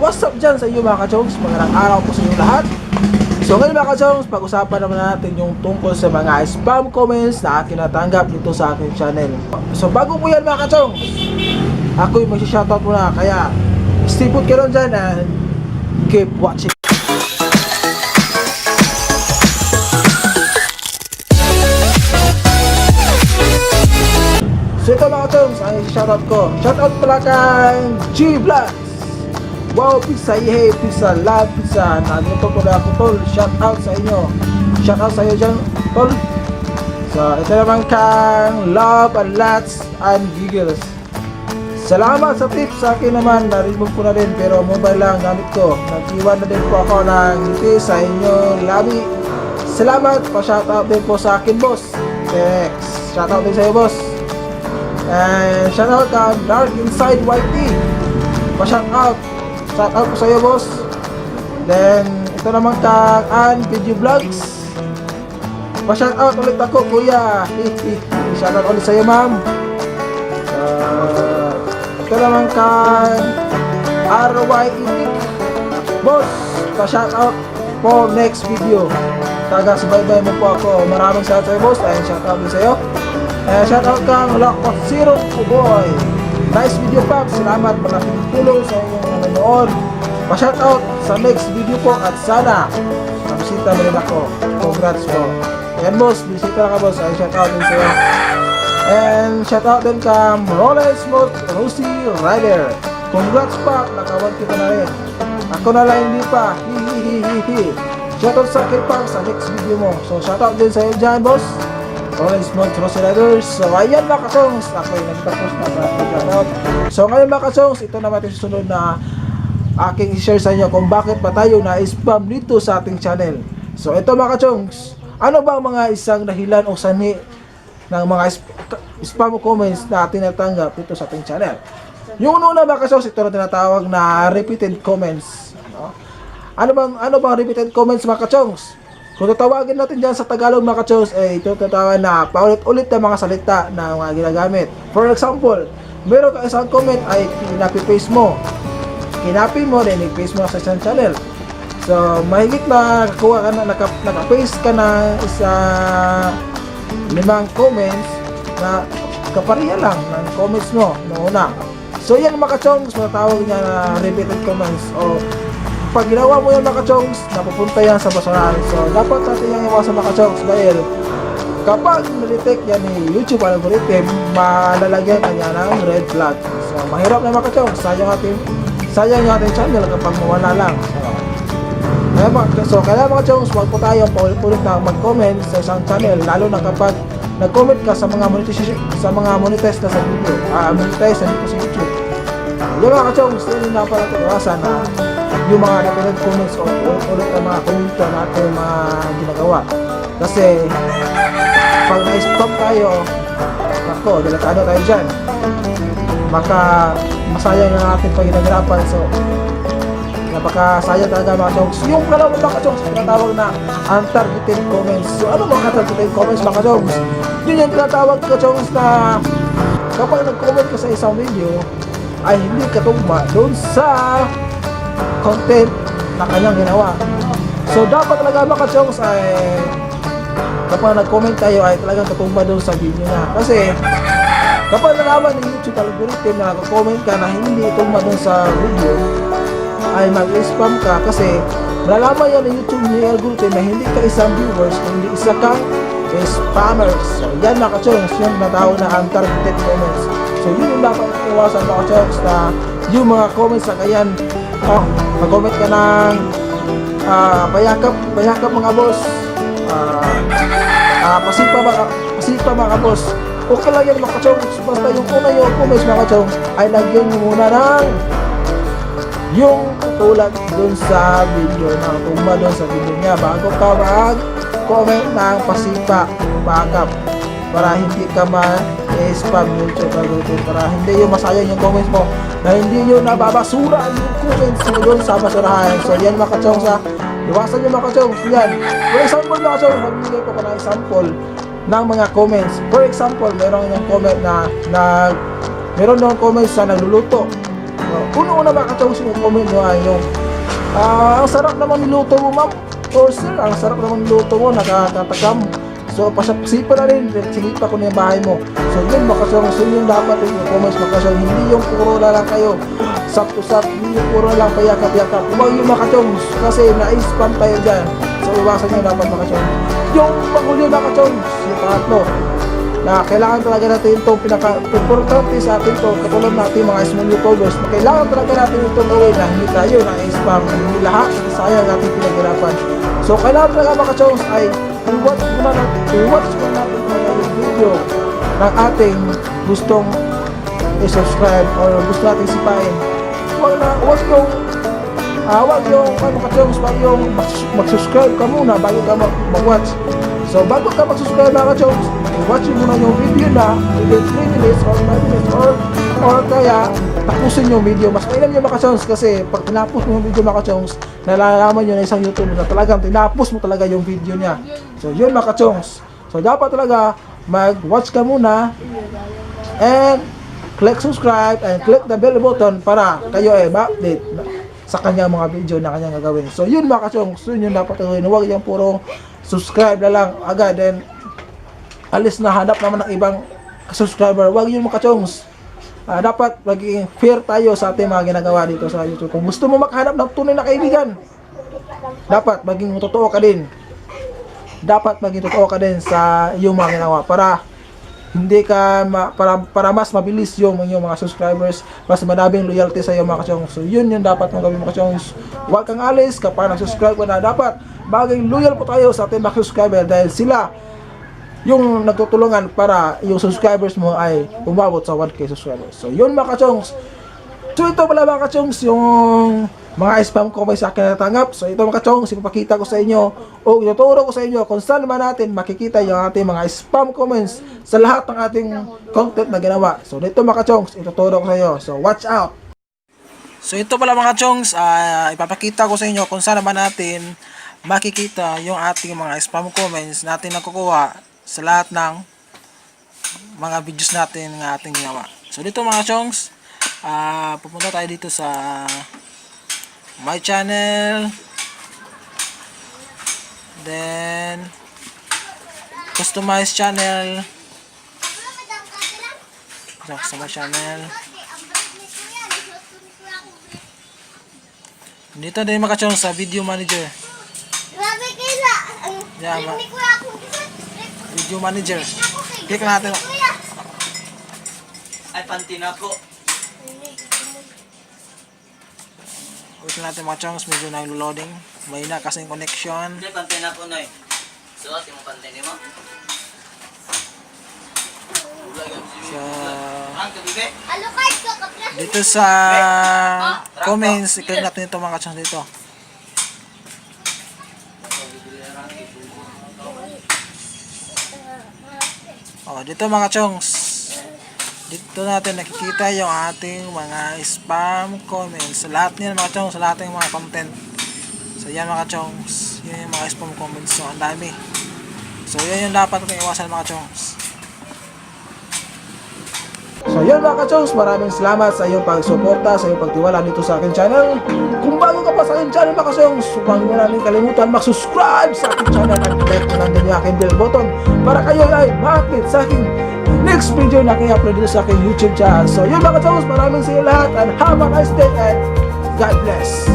what's up dyan sa inyo mga ka-chongs? Magandang araw po sa inyo lahat. So ngayon mga ka-chongs, pag-usapan naman natin yung tungkol sa mga spam comments na akin natanggap dito sa aking channel. So bago po yan mga ka-chongs, ako yung mag-shoutout muna. Kaya stay put kayo dyan and keep watching. So ito mga ka-chongs, ang shoutout ko. Shoutout pala kay G-Vlogs. Wow, pizza, yehey, pizza, love, pizza. Nandito po na ako, tol. Shout out sa inyo. Shout out sa iyo dyan, tol. So, ito naman kang love and lots and giggles. Salamat sa tips sa akin naman. Na-remove ko na din, pero mobile lang gamit ko. Nag-iwan na din po ako ng ngiti sa inyo, labi. Salamat, pa-shout out din po sa akin, boss. Thanks. Shout out din sa iyo, boss. And shout out ka Dark Inside YT. Pa-shout out. Shout out po sa iyo, boss. Then, ito naman kang An Video Vlogs. Pa-shout out ulit ako, kuya. Shout out ulit sa iyo, ma'am. Ito naman kang RY Epic. Boss, pa-shout out for next video. Taga-subaybay mo po ako. Maraming shout out sa iyo, boss. Ayun, shout out din sa iyo. Shout out kang Lockpot Zero, boy. Nice video, Pops. Salamat, malaking tulong sa inyong nanonood. Pa-shout out sa next video po at sana bisita mo rin ako. Congrats po. Ayan, boss, bisita ka, boss. Ay, shout out din sa'yo. And shout out din ka Rollins Smooth Rosie Rider. Congrats pa, nakawag kita na rin. Ako na lang hindi pa. Hihihihihi. Shout out sa akin pa sa next video mo. So shout out din sa'yo dyan, boss. Rollins Smooth Rosie Riders. So ayan mga ka-chongs, ako yung nagtapos na shoutout. So ngayon mga ka-chongs, ito naman yung susunod na aking i-share sa inyo kung bakit pa tayo na-spam dito sa ating channel. So ito mga ka-chongs, ano ba mga isang dahilan o sanhi ng mga spam comments na tinatanggap dito sa ating channel? Yung una mga ka-chongs, ito na tinatawag na repeated comments. Ano bang repeated comments mga ka-chongs? Kung tatawagin natin dyan sa Tagalog mga ka-chongs, ito tatawag na paulit-ulit na mga salita na mga ginagamit. For example, meron ka isang comment ay kinapi-paste mo. Kinapi mo, then i-paste mo sa isang channel. So, mahigit na nakakuha ka na, naka-paste ka na isa 5 comments na kapareha lang ng comments mo noong una. So, yan mga ka-chongs, matatawag niya na repeated comments. O, pag ginawa mo yan mga ka-chongs, napupunta yan sa basurahan. So, dapat natin yung iwasan mga ka-chongs dahil kapag na-detect yan ni YouTube algorithm, malalagyan kanya ng red flag. So, mahirap na mga ka-chongs. Sayang yung ating channel kapag mawala lang. So, kaya mga ka-chongs, huwag po tayo paulit-ulit na mag-comment sa isang channel, lalo na kapag nag-comment ka sa mga monetize na sa video. Monetize na dito sa YouTube. Yung mga ka-chongs, yun na pala iwasan na yung mga repeated comments o ulit ang mga komento natin mga ginagawa. Kasi pag na-spam tayo, ako, delikado tayo dyan. Baka masayang na natin pag ginagarapan. So, napakasayang talaga mga ka-chongs. Yung kalawang mga ka-chongs, tinatawag na untargeted comments. So, ano mga untargeted comments mga ka-chongs? Yun yung tinatawag ka-chongs na kapag nag-comment ka sa isang video, ay hindi katugma doon sa content na kanyang ginawa. So dapat talaga mga ka-chongs ay kapag nag-comment tayo ay talagang katugma doon sa video niya. Kasi kapag nalaman ng YouTube algorithm na nag-comment ka na hindi tugma doon sa video, ay mag-spam ka kasi malalaman yan ng YouTube algorithm na hindi ka isang viewers, hindi isa kang spammers. So yan mga ka-chongs, yung natawag na untargeted comments. So yun yung dapat iwasan mga ka-chongs, na yung mga comments na kayan, mag-comment ka ng payakap mga boss, pasipa mga boss, okay lang yan mga ka-chongs. Basta yung una yung comments mga ka-chongs ay lagyan mo muna ng yung tulad dun sa video, na tuma dun sa video niya bago ka mag-comment ng pasipa, payakap, para hindi ka ma-spam YouTube algorithm, para hindi yung masayang yung comments mo, na hindi yun nababasura yung comments mo doon sa basurahan. So yan mga ka-chongs, iwasan yung mga ka-chongs yan. For example mga ka-chongs, magbigay ko ng example ng mga comments. For example, meron yung comment na meron yung comments na nagluluto Una mga ka-chongs, yung comment mo ay yung ang sarap naman niluto mo ma'am or sir, ang sarap naman niluto mo, nakakatakam. So pasapsipa na rin, sinipa ko na yung bahay mo. So yun mga ka-chongs, yun yung dapat yung comments mga ka-chongs. Hindi yung puro na lang kayo sap-to-sap, hindi yung puro lang payakap-yakap. Huwag yung mga ka-chongs, kasi na-spam tayo dyan. So iwasan nyo dapat mga ka-chongs. Yung panghuli mga ka-chongs, yung pangatlo, na kailangan talaga natin itong pinaka-importante sa atin to, katulad natin mga small youtubers, na kailangan talaga natin itong gawin na hindi tayo na-spam, hindi lahat, sayang natin pinaghirapan. So kailangan talaga mga ka-chongs ay i-watch muna natin talaga yung video ng ating gustong i-subscribe or gusto natin sipain. Huwag yung ka-chongs, wag yung mag-subscribe ka muna bago ka mag-watch. So bago ka mag-subscribe mga ka-chongs, i-watch muna yung video na within 3 minutes or 5 minutes or kaya tapusin yung video. Mas mainam yung mga ka-chongs kasi pag tinapos mo yung video mga ka-chongs, nalalaman nyo na isang YouTuber na talagang tinapos mo talaga yung video niya. So yun mga ka-chongs. So dapat talaga mag-watch ka muna and click subscribe and click the bell button para kayo ay ma-update sa kanyang mga video na kanyang gagawin. So yun mga ka-chongs, yun yung dapat gawin. Huwag yung puro subscribe na lang agad then alis na hanap naman ng ibang subscriber. Huwag yun mga ka-chongs. Dapat maging fair tayo sa ating mga ginagawa dito sa YouTube. Kung gusto mo makahanap ng tunay na kaibigan, dapat maging totoo ka din. Dapat maging totoo ka din sa iyong mga ginagawa para hindi ka para mas mabilis yung mga subscribers, mas madaming loyalty sa iyo mga ka-chongs. So yun yung dapat mong gawin mga ka-chongs. Huwag kang alis kapag nag-subscribe ka na. Dapat maging loyal po tayo sa ating mga subscriber dahil sila yung nagtutulungan para yung subscribers mo ay umabot sa 1K subscribers. So yun mga ka-chongs. So ito pala mga ka-chongs yung mga spam comments sa akin natanggap. So ito mga ka-chongs, ipapakita ko sa inyo o ituturo ko sa inyo kung saan naman natin makikita yung ating mga spam comments sa lahat ng ating content na ginawa. So dito mga ka-chongs, ituturo ko sa inyo. So watch out! So ito pala mga ka-chongs, ipapakita ko sa inyo kung saan naman natin makikita yung ating mga spam comments natin nakukuha sa lahat ng mga videos natin ng ating ginawa. So dito mga chongs, pupunta tayo dito sa my channel, then customize channel, sa my channel. Dito din mga chongs sa video manager. Yeah, video manager. Click natin. Ay, pantin ako. Wait natin mga chongs, medyo nag-loading. May na kasing connection. Hindi, pantin ako na eh. Suot yung pantin mo. So, dito sa comments, i-click natin ito mga chongs dito. Dito mga chongs, dito natin nakikita yung ating mga spam comments. Sa lahat niyan mga chongs, sa lahat ng mga content. So yan mga chongs, yun yung mga spam comments. So ang dami. So yun yung dapat natin iwasan mga chongs. So yun mga ka-chongs, maraming salamat sa iyong pagsuporta, sa iyong pagtiwala dito sa aking channel. Kung bago ka pa sa aking channel mga ka-chongs, huwag mo namin kalimutan mag-subscribe sa aking channel at click na din yung aking bell button para kayo ay ma-update sa aking next video na aking upload dito sa aking YouTube channel. So yun mga ka-chongs, maraming sa iyo lahat and have a nice day and God bless.